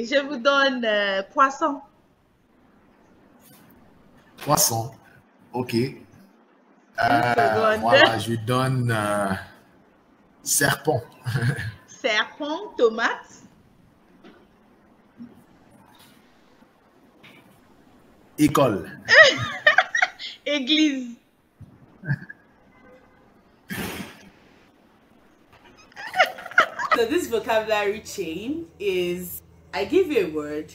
Je vous donne poisson. Poisson. OK. Une seconde. Voilà, je donne serpent. Serpent, tomate. École. Église. So this vocabulary chain is, I give you a word,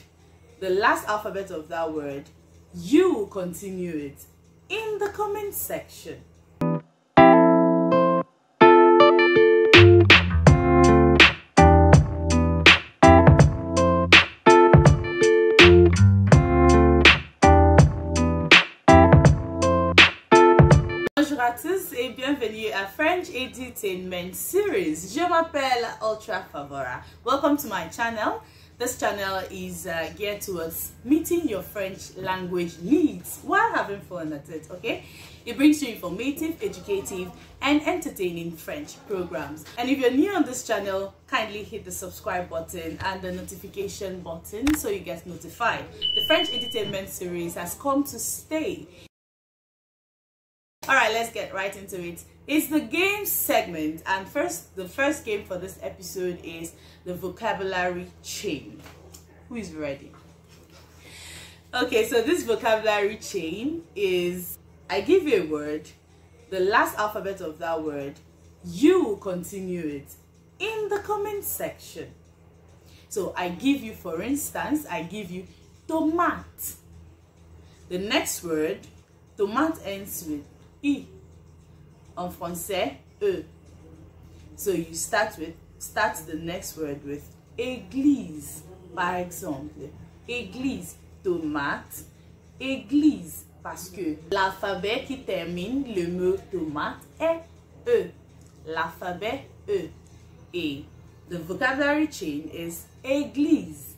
the last alphabet of that word, you continue it in the comment section. Bonjour à tous et bienvenue à French Edutainment Series. Je m'appelle Ultra Favora. Welcome to my channel. This channel is geared towards meeting your French language needs while having fun at it, okay? It brings you informative, educative, and entertaining French programs. And if you're new on this channel, kindly hit the subscribe button and the notification button so you get notified. The French Edutainment Series has come to stay. Alright, let's get right into it. It's the game segment, and the first game for this episode is the vocabulary chain. Who is ready? Okay, so this vocabulary chain is, I give you a word, the last alphabet of that word, you continue it in the comment section. So I give you, for instance, I give you tomate. The next word, tomate ends with I. En français, E. So you start the next word with église. Par exemple, église, tomate, église. Parce que l'alphabet qui termine le mot tomate est E. L'alphabet E. Et the vocabulary chain is église.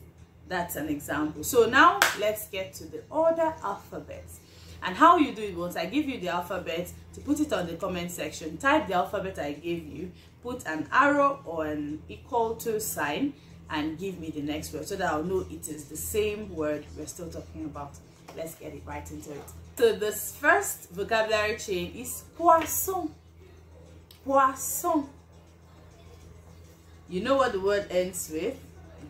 That's an example. So now let's get to the other alphabets. And how you do it, once I give you the alphabet, to put it on the comment section, type the alphabet I gave you, put an arrow or an equal to sign, and give me the next word so that I'll know it is the same word we're still talking about. Let's get it right into it. So this first vocabulary chain is poisson. Poisson. You know what the word ends with?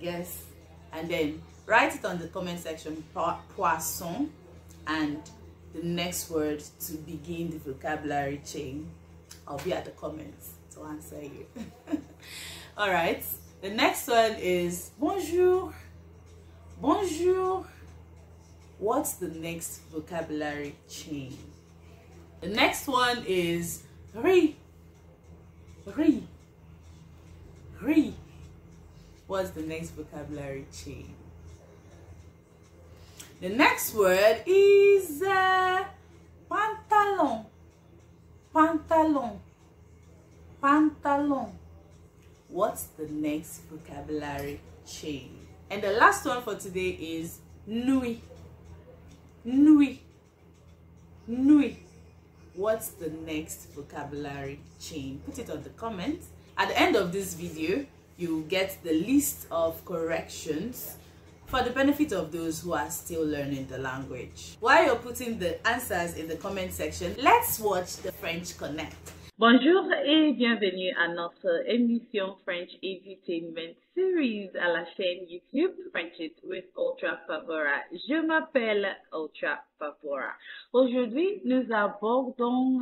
Yes. And then write it on the comment section, poisson, and the next word to begin the vocabulary chain. I'll be at the comments to answer you. All right, the next one is bonjour. Bonjour. What's the next vocabulary chain? The next one is riz. Riz. Riz. What's the next vocabulary chain? The next word is pantalon. Pantalon. Pantalon. What's the next vocabulary chain? And the last one for today is nuit. Nuit. Nuit. What's the next vocabulary chain? Put it on the comments. At the end of this video, you'll get the list of corrections for the benefit of those who are still learning the language. While you're putting the answers in the comment section, let's watch the French Connect. Bonjour et bienvenue à notre émission French Edutainment Series à la chaîne YouTube French It with Ultra Favora. Je m'appelle Ultra Favora. Aujourd'hui, nous abordons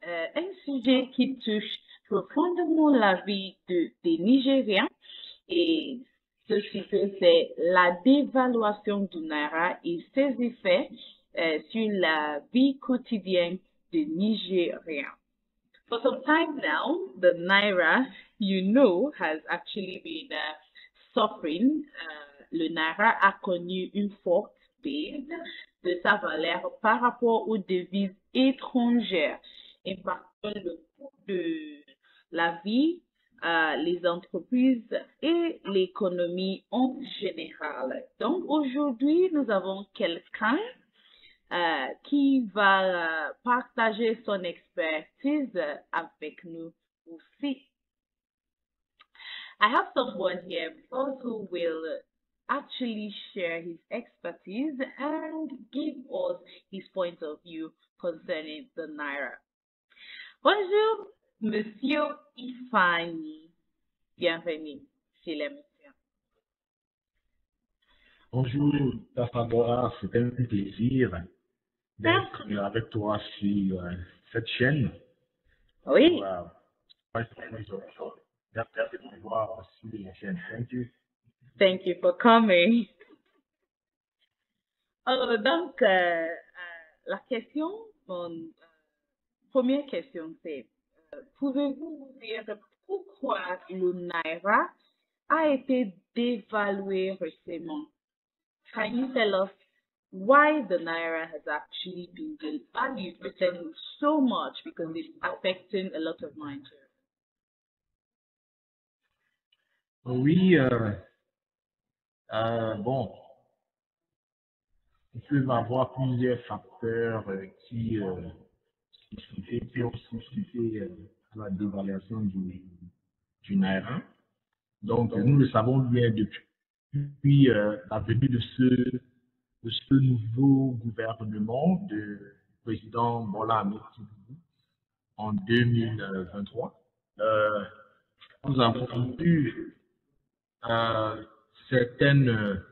un sujet qui touche profondément la vie des Nigériens, et ceci c'est la dévaluation du Naira et ses effets sur la vie quotidienne des Nigériens. For some time now, the Naira, has actually been suffering. Le Naira a connu une forte baisse de sa valeur par rapport aux devises étrangères, impactant le coût de la vie, les entreprises et l'économie en général. Donc aujourd'hui, nous avons quelqu'un qui va partager son expertise avec nous aussi. I have someone here with us who will actually share his expertise and give us his point of view concerning the Naira. Bonjour, Monsieur Ifani. Bienvenue chez l'émission. Bonjour, Tafabora, c'est un plaisir d'être avec toi sur cette chaîne. Oui, D'être de te voir sur la chaîne. Thank you. thank you for coming. Donc, la question, première question, c'est pouvez-vous nous dire pourquoi le Naira a été dévalué récemment? Can you tell us why the Naira has actually been devalued recently so much because it's affecting a lot of Nigerians? Oui, bon, il peut y avoir plusieurs facteurs qui ont suscité la dévaluation du Naira. Donc, nous le savons bien depuis la venue de ce nouveau gouvernement de président Bola Ahmed Tinubu en 2023. Nous avons eu certains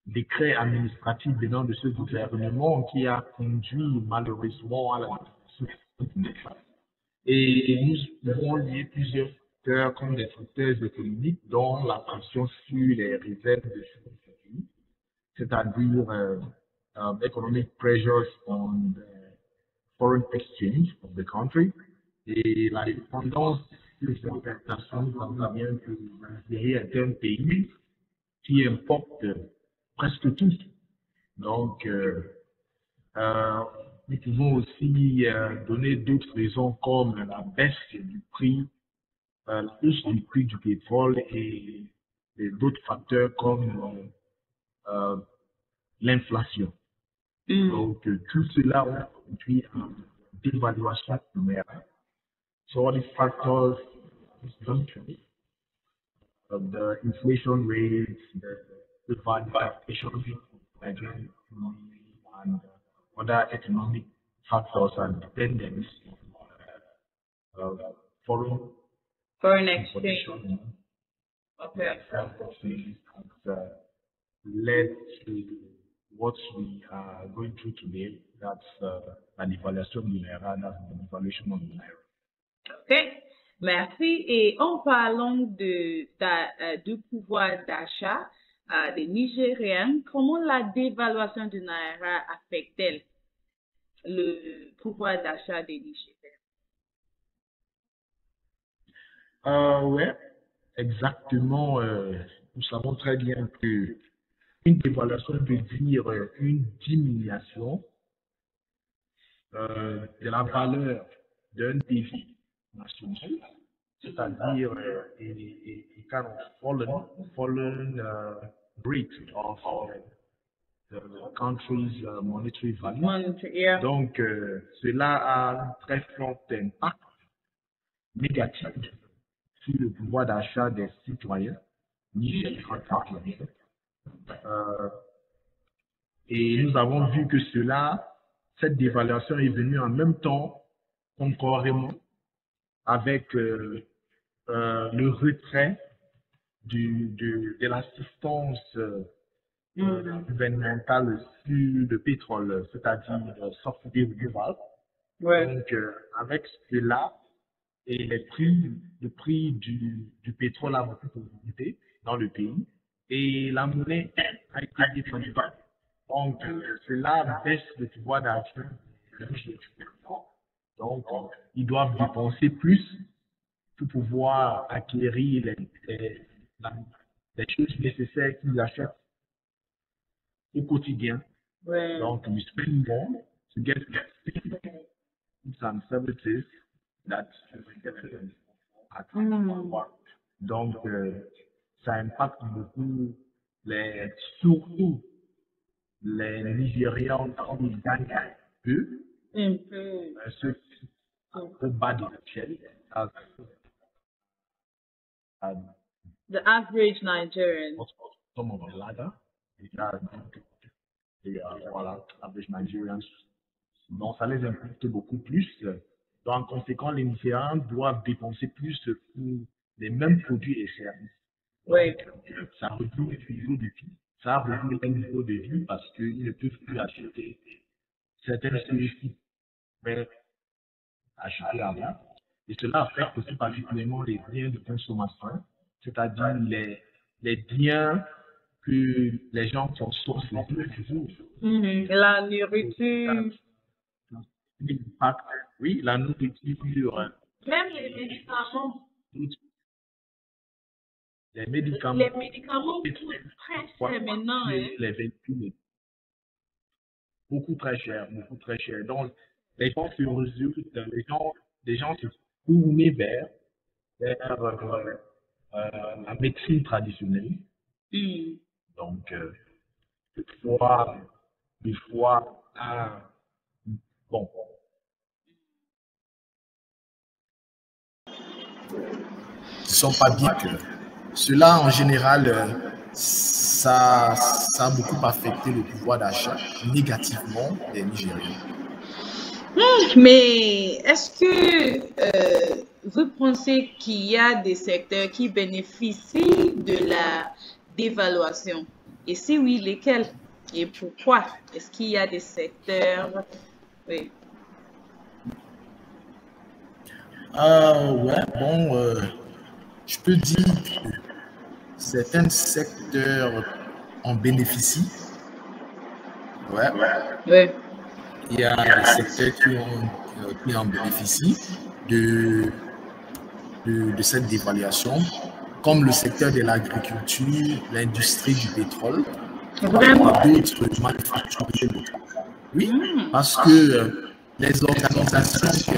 décrets administratifs venant de ce gouvernement qui a conduit malheureusement à la destruction du Naira. Et nous pouvons lier plusieurs facteurs comme des facteurs économiques, dont la pression sur les réserves de change, c'est-à-dire economic pressures on the foreign exchange of the country, et la dépendance des importations, comme ça vient que l'Algérie est un pays qui importe presque tout. Donc, nous pouvons aussi donner d'autres raisons comme la baisse du prix, la hausse du prix du pétrole et d'autres facteurs comme l'inflation. Donc, tout cela a conduit à une dévaluation numéraire. So all these factors, the inflation rates, the valuation of Nigerian economy, and other economic factors and dependence of Foreign exchange. importation Okay. has led to what we are going through today. That's an evaluation du Naira, that's the devaluation of the Naira. OK. Merci. Et en parlant du pouvoir d'achat des Nigériens, comment la dévaluation du Naira affecte-t-elle le pouvoir d'achat des Nigériens? Oui, exactement. Nous savons très bien que une dévaluation veut dire une diminution de la valeur d'un devise national, c'est-à-dire a kind of fallen rate of the country's monetary value. Yeah. Donc, cela a un très fort impact négatif sur le pouvoir d'achat des citoyens nigériens. Et nous avons vu que cette dévaluation est venue en même temps, concordément, avec le retrait de l'assistance gouvernementale sur le pétrole, c'est-à-dire subsidy renewal. Ouais. Donc, avec cela, et le prix du pétrole a beaucoup augmenté dans le pays et la monnaie a été défendue. Donc, cela baisse le pouvoir d'achat. Donc, ils doivent dépenser plus pour pouvoir acquérir les choses nécessaires qu'ils achètent au quotidien. Ouais. Donc, we spend more to get some services that donc ça impacte beaucoup surtout les Nigérians qui gagnent peu, ceux qui sont au bas de l'échelle, The average Nigerian. Some of the latter. Voilà, average Nigerians. Donc, ça les impacte beaucoup plus. Donc, en conséquent, les Nigérians doivent dépenser plus pour les mêmes produits et services. Oui. Ça réduit le niveau de vie. Ça réduit le niveau de vie parce qu'ils ne peuvent plus acheter certaines choses qu'ils pouvaient acheter avant. Et cela affecte aussi particulièrement les biens de consommation, c'est-à-dire les biens que les gens consomment les jours. La nourriture. L'impact, oui, la nourriture. Même les médicaments. Les médicaments. Les médicaments coûtent très cher maintenant. Les véhicules. Beaucoup très cher, beaucoup très cher. Donc, les gens se résultent, les gens se tournent vers la médecine traditionnelle. Donc, des fois, bon. Ne sont pas bien que cela, en général, ça a beaucoup affecté le pouvoir d'achat négativement des Nigériens. Mais est-ce que vous pensez qu'il y a des secteurs qui bénéficient de la dévaluation? Et si oui, lesquels? Et pourquoi? Est-ce qu'il y a des secteurs? Oui. Ouais, bon, je peux dire que certains secteurs en bénéficient. Ouais. Oui. Il y a des secteurs qui en bénéficient de cette dévaluation, comme le secteur de l'agriculture, l'industrie du pétrole, d'autres manufacturiers. Oui, parce que les organisations,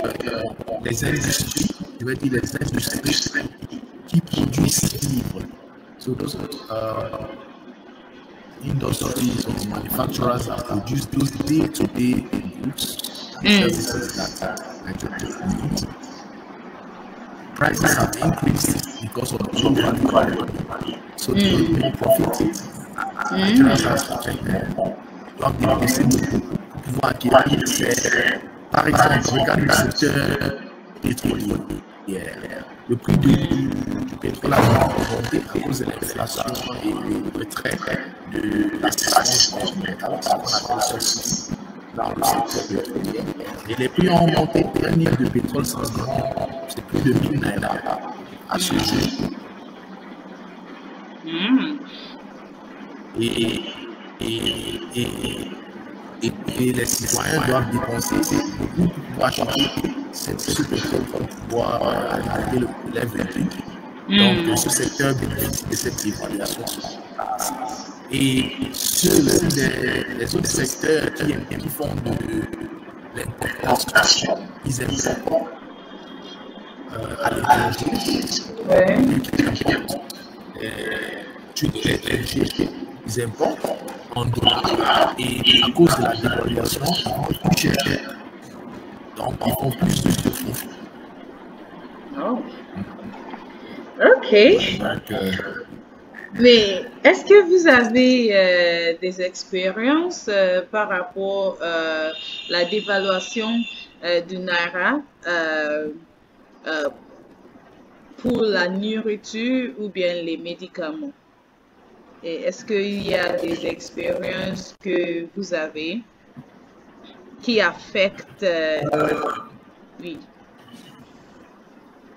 les industries, je vais dire les industries qui produisent livres, so those industries or manufacturers that produce those day-to-day goods and services that Nigerians need. Prices have increased because of the low value, so they make more profit. Nigerians have to check them. Donc, des possibles pour pouvoir acquérir. Par exemple, regarde le secteur pétrolier. Le prix du pétrole a augmenté à cause de l'inflation et du retrait de l'assistance gouvernementale, ce qu'on appelle ceci dans le secteur pétrolier. Et les prix ont augmenté. Un litre de pétrole sans c'est plus de 1000 naira à ce jour. Et les citoyens doivent dépenser beaucoup pour acheter ce pétrole pour pouvoir alimenter les véhicules. Donc, ce secteur bénéficie de cette évaluation. Et les autres secteurs qui font de l'importation, ils importent à l'étranger, ils importent en dollars et à cause de la dévaluation, ils vont plus cher. Donc, ils font plus de profit. Oh. OK. Donc, mais est-ce que vous avez des expériences par rapport à la dévaluation du Naira pour la nourriture ou bien les médicaments? Et est-ce qu'il y a des expériences que vous avez qui affectent oui.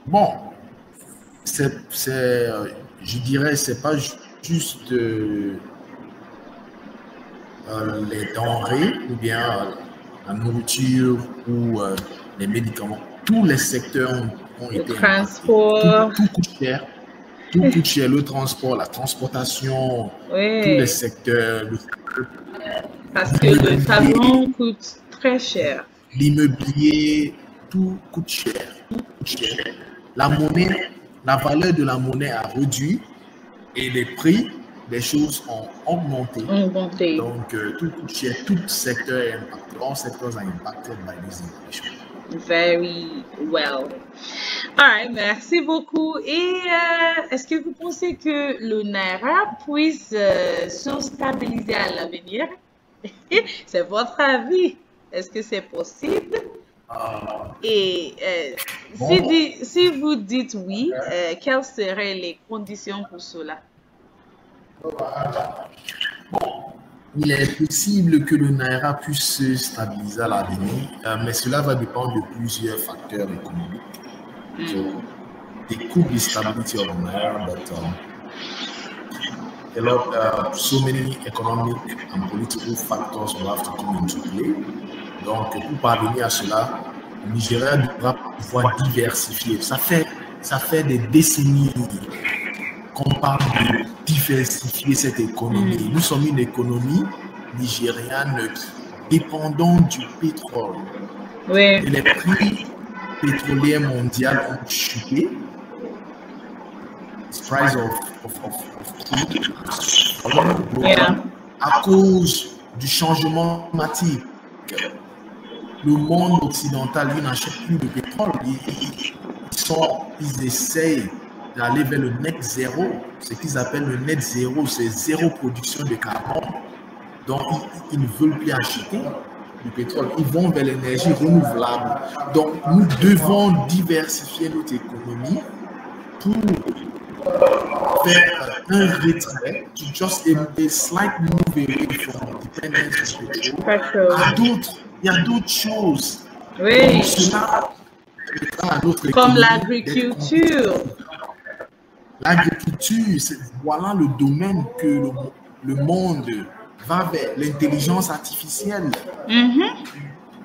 Bon, je dirais, c'est pas juste les denrées ou bien la nourriture ou les médicaments. Tous les secteurs ont été transport. Tout coûte cher. Tout coûte cher. Le transport, la transportation, oui. Tous les secteurs. Parce que le savon coûte très cher. L'immobilier, tout coûte cher. La monnaie, la valeur de la monnaie a réduit et les prix des choses ont augmenté. Donc, tout coûte cher. Tout secteur est impacté. All sectors are impacted by this inflation. Very well. All right, merci beaucoup. Et est-ce que vous pensez que le Naira puisse se stabiliser à l'avenir? C'est votre avis. Est-ce que c'est possible? Et si vous dites oui, quelles seraient les conditions pour cela? Il est possible que le Naira puisse se stabiliser à l'avenir, mais cela va dépendre de plusieurs facteurs économiques. So, there could be stability of the Naira, but so many economic and political factors will have to come into play. Donc, pour parvenir à cela, le Nigeria devra pouvoir diversifier. Ça fait des décennies qu'on parle de diversifier cette économie. Nous sommes une économie nigériane dépendante du pétrole. Oui. Et les prix pétroliers mondiaux ont chuté. The price of crude à cause du changement climatique. Le monde occidental, lui, n'achète plus de pétrole. Ils essayent d'aller vers le net zéro. Ce qu'ils appellent le net zéro, c'est zéro production de carbone. Donc, ils ne veulent plus acheter du pétrole. Ils vont vers l'énergie renouvelable. Donc, nous devons diversifier notre économie pour faire un retrait, to just a slight move away from dependence on petrol. Il y a d'autres choses. Oui. Comme Comme l'agriculture. L'agriculture, voilà le domaine que le monde va vers, l'intelligence artificielle.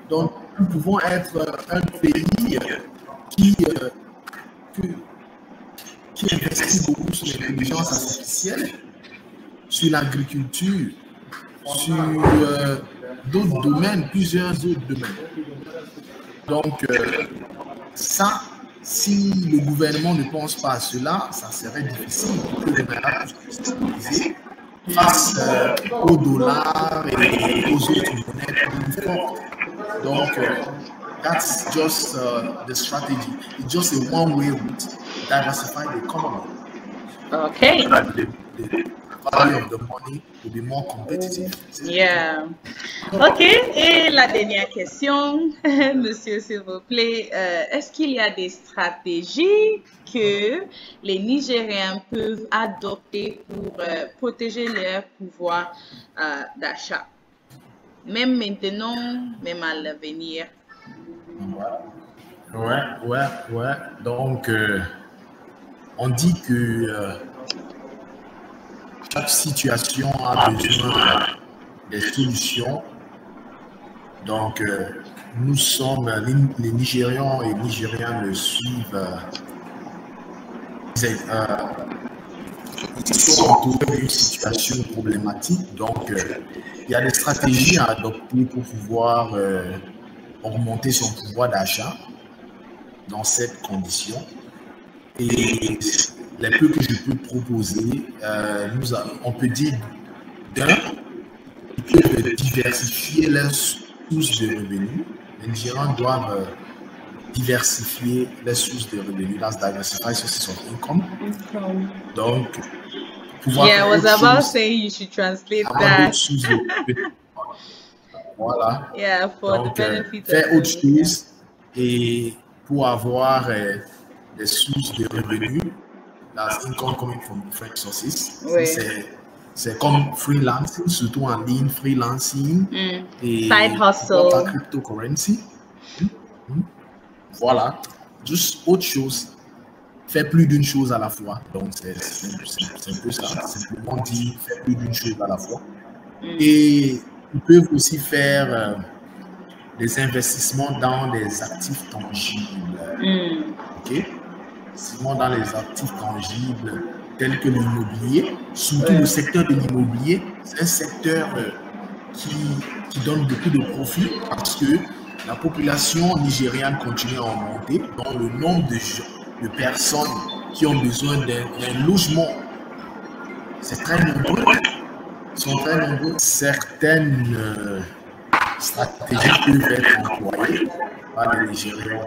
Donc, nous pouvons être un pays qui investit beaucoup sur l'intelligence artificielle, sur l'agriculture, sur d'autres domaines, plusieurs autres domaines. Donc, ça, si le gouvernement ne pense pas à cela, ça serait difficile que le Naira puisse se stabiliser face au dollar et aux autres monnaies plus fortes. Donc, that's just the strategy. It's just a one-way route. Diversify the economy. Okay. The value of the money will be more competitive. Yeah. OK. Et la dernière question, monsieur, s'il vous plaît. Est-ce qu'il y a des stratégies que les Nigériens peuvent adopter pour protéger leur pouvoir d'achat? Même maintenant, même à l'avenir. Ouais. Donc, on dit que chaque situation a besoin des solutions. Donc, nous sommes, les Nigérians et Nigérianes suivent. Ils sont entourés d'une situation problématique. Donc, il y a des stratégies à adopter pour pouvoir augmenter son pouvoir d'achat dans cette condition. Et les peu que je peux proposer, on peut dire ils peuvent diversifier leurs sources de revenus. Les Nigérians doivent diversifier les sources de revenus. That's diversify sources of income. Donc, pouvoir I was about to say you should translate that. Voilà. Yeah, for donc, the benefit faire of autre chose et pour avoir des sources de revenus, that's income coming from different sources. Oui. C'est comme freelancing, surtout en ligne, freelancing et Side hustle. la cryptocurrency. Voilà, juste autre chose. Faire plus d'une chose à la fois. Donc, c'est un peu ça. Simplement dire faire plus d'une chose à la fois. Et ils peuvent aussi faire des investissements dans des actifs tangibles. OK? Investissement dans les actifs tangibles tels que l'immobilier. Surtout le secteur de l'immobilier, c'est un secteur qui donne beaucoup de profit parce que la population nigériane continue à augmenter. Donc, le nombre de personnes qui ont besoin d'un logement, c'est très nombreux. Ils sont très nombreux. Certaines stratégies peuvent être employées par les Nigériens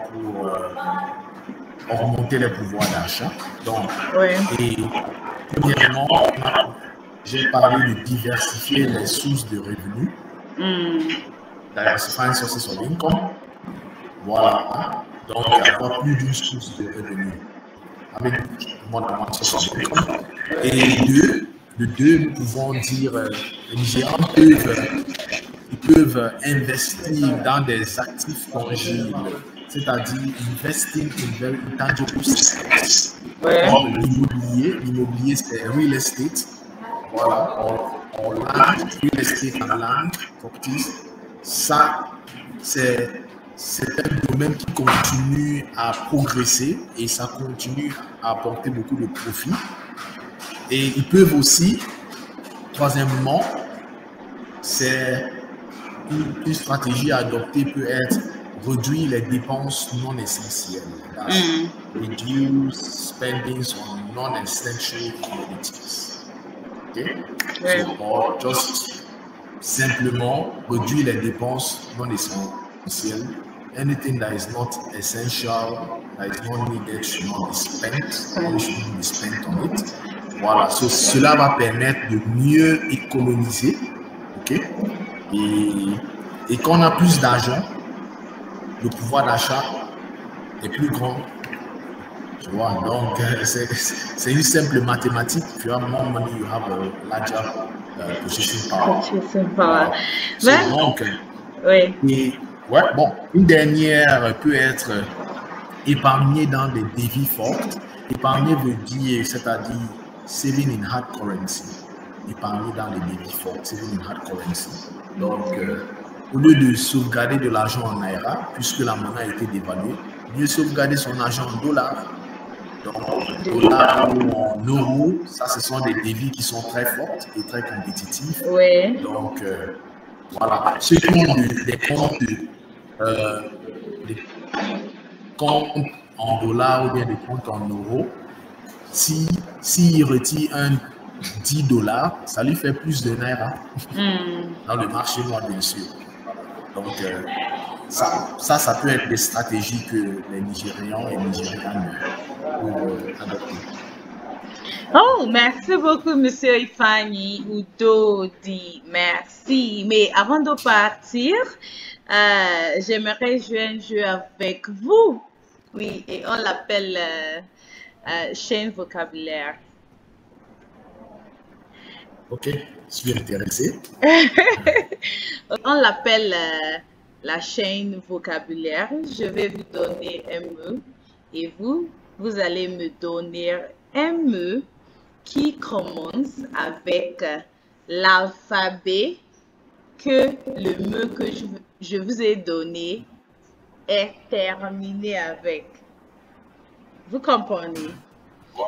augmenter les pouvoirs d'achat. Donc, Ouais. et premièrement, j'ai parlé de diversifier les sources de revenus. Diversifying sources of income. Voilà. Donc, avoir plus d'une source de revenus. Avec more than one source of income. Et de deux, nous pouvons dire les Nigérians peuvent investir dans des actifs tangibles, c'est-à-dire investing in very intangible assets. L'immobilier, c'est real estate. Voilà, on land, real estate and land properties. Ça, c'est un domaine qui continue à progresser et ça continue à apporter beaucoup de profits. Et ils peuvent aussi, troisièmement, c'est une stratégie à adopter peut être réduire les dépenses non essentielles. Reduce spending on non-essential commodities. Okay? So, or just simplement réduire les dépenses non essentielles. Anything that is not essential, that is not needed, should not be spent, or should be spent on it. Voilà, cela va permettre de mieux économiser. Okay? Et quand on a plus d'argent, le pouvoir d'achat est plus grand. Tu vois, donc c'est une simple mathématique. If you have more money, you have a larger purchasing power. Donc, oui. Et, ouais, bon, une dernière peut être épargner dans des devises fortes. Épargner veut dire, c'est-à-dire saving in hard currency. Épargner dans les devises fortes, saving in hard currency. Donc, au lieu de sauvegarder de l'argent en naira, puisque la monnaie a été dévaluée, mieux sauvegarder son argent en dollars. Donc, dollars ou en euros, ça, ce sont des devises qui sont très fortes et très compétitives. Oui. Donc, voilà. Ceux qui ont des comptes en dollars ou bien des comptes en euros, s'ils retirent un $10, ça lui fait plus de naira dans le marché noir, bien sûr. Donc, ça peut être des stratégies que les Nigérians et Nigérianes peuvent adopter. Oh, merci beaucoup, Monsieur Ifani Udodi. Merci. Mais avant de partir, j'aimerais jouer un jeu avec vous. Oui, et on l'appelle chaîne vocabulaire. Ok, je suis intéressé. On l'appelle la chaîne vocabulaire. Je vais vous donner un mot et vous allez me donner un mot qui commence avec l'alphabet que le mot que je vous ai donné est terminé avec. Vous comprenez?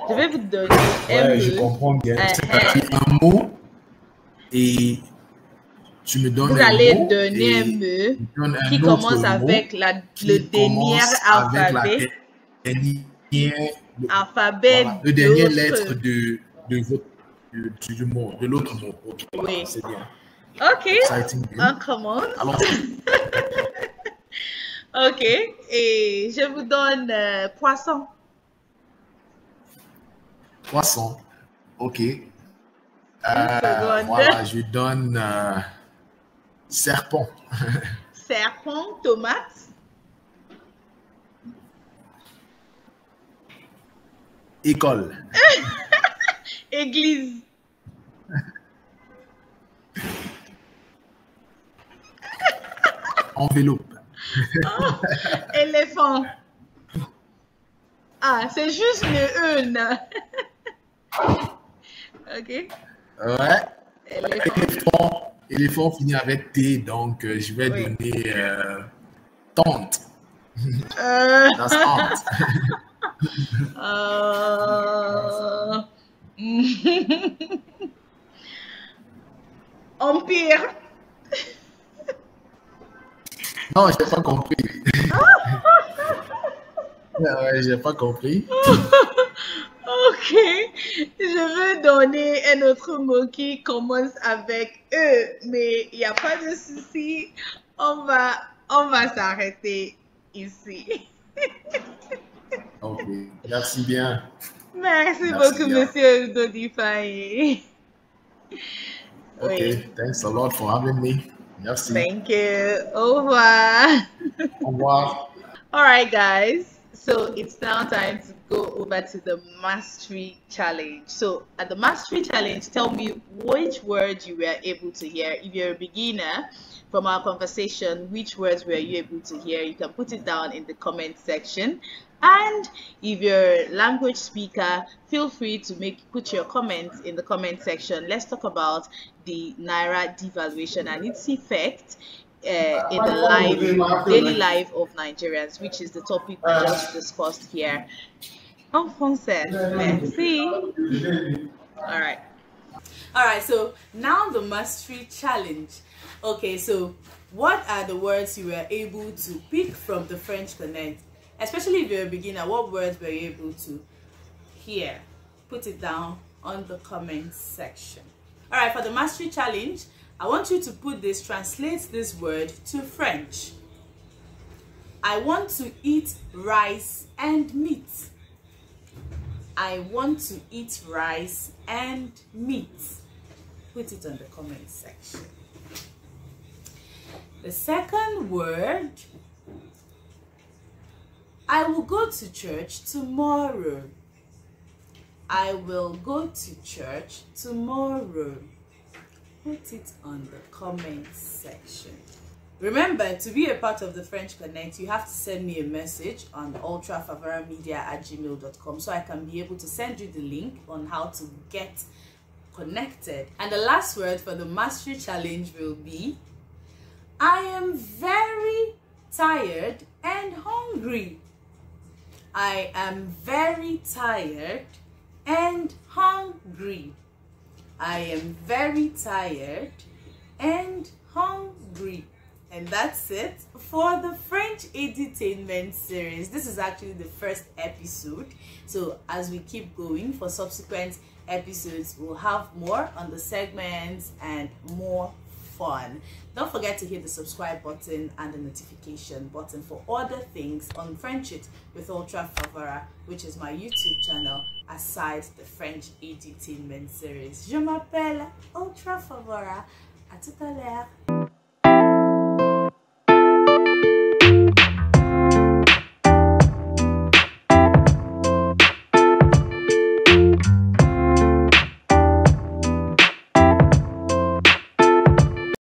Je vais vous donner un mot. Je comprends bien. C'est-à-dire un mot et tu me donnes vous allez donner un mot qui commence avec le dernier alphabet. Le dernier lettre du mot, de l'autre mot. Okay. Oui. C'est bien. Ok, on commence. Ok, et je vous donne poisson. Poisson, ok. Voilà, je donne serpent. Serpent, tomate. École. Église. Enveloppe. Oh, éléphant. Ah, c'est juste le une. Ok. Ouais. Éléphant finit avec T, donc je vais donner tante. That's aunt. Empire. Non, j'ai pas compris. Ouais, j'ai pas compris. Ok, je veux donner un autre mot qui commence avec E, mais il n'y a pas de souci. On va s'arrêter ici. Ok, merci bien. Merci Merci beaucoup, bien. Monsieur Dodifaye. Okay, Oui, thanks a lot for having me. Merci. thank you. Au revoir. Au revoir. All right, guys. So it's now time to go over to the mastery challenge. So at the mastery challenge, tell me which words you were able to hear. If you're a beginner from our conversation, which words were you able to hear? You can put it down in the comment section. And if you're a language speaker, feel free to put your comments in the comment section. Let's talk about the Naira devaluation and its effect in the daily life of Nigerians, which is the topic we just discussed here. Alphonse, merci. All right, so now the mastery challenge. Okay, so what are the words you were able to pick from the French Connect? Especially if you're a beginner, what words were you able to hear? Put it down on the comment section. All right, for the mastery challenge, I want you to translate this word to French. I want to eat rice and meat. I want to eat rice and meat. Put it on the comment section. The second word, I will go to church tomorrow. I will go to church tomorrow. Put it on the comment section. Remember, to be a part of the French Connect, you have to send me a message on ultrafavaramedia@gmail.com so I can be able to send you the link on how to get connected. And the last word for the mastery challenge will be, I am very tired and hungry. I am very tired and hungry. I am very tired and hungry. And that's it for the French Edutainment series. This is actually the first episode. So as we keep going for subsequent episodes, we'll have more on the segments and more fun. Don't forget to hit the subscribe button and the notification button for other things on French It with Ultra Favara, which is my YouTube channel, aside the French Edutainment series. Je m'appelle Ultra Favara. À tout à l'heure.